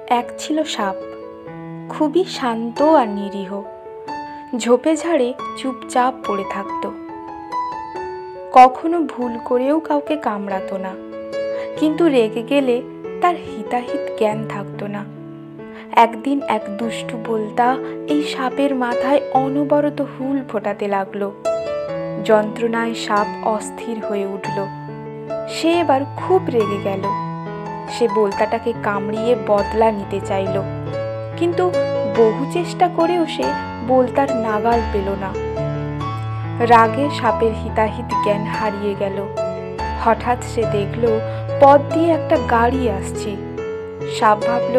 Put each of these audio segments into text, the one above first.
এক ছিল সাপ, খুবই শান্ত আর নিরীহ। ঝোপে ঝাড়ে চুপচাপ পড়ে থাকত, কখনো ভুল করেও কাউকে কামড়াতো না, কিন্তু রেগে গেলে তার হিতাহিত জ্ঞান থাকতো না। একদিন এক দুষ্টু বোলতা এই সাপের মাথায় অনবরত হুল ফোটাতে লাগলো। যন্ত্রণায় সাপ অস্থির হয়ে উঠল। সে এবার খুব রেগে গেল। সে বোলতাটাকে কামড়িয়ে বদলা নিতে চাইল, কিন্তু বহু চেষ্টা করেও সে বোলতার নাগাল পেল না। রাগে সাপের হিতাহিত জ্ঞান হারিয়ে গেল। হঠাৎ সে দেখল পথ দিয়ে একটা গাড়ি আসছে। সাপ ভাবল,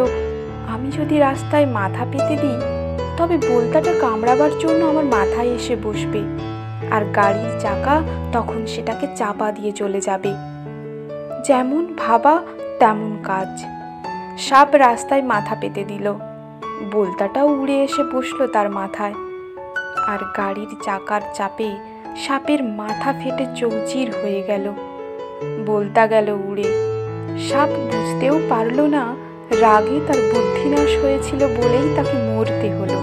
আমি যদি রাস্তায় মাথা পেতে দিই তবে বোলতাটা কামড়াবার জন্য আমার মাথায় এসে বসবে, আর গাড়ির চাকা তখন সেটাকে চাপা দিয়ে চলে যাবে। যেমন ভাবা তেমন কাজ। সাপ রাস্তায় মাথা পেতে দিল, বোলতাটাও উড়ে এসে বসলো তার মাথায়, আর গাড়ির চাকার চাপে সাপের মাথা ফেটে চৌচির হয়ে গেল। বোলতা গেল উড়ে। সাপ বুঝতেও পারল না রাগে তার বুদ্ধিনাশ হয়েছিল বলেই তাকে মরতে হলো।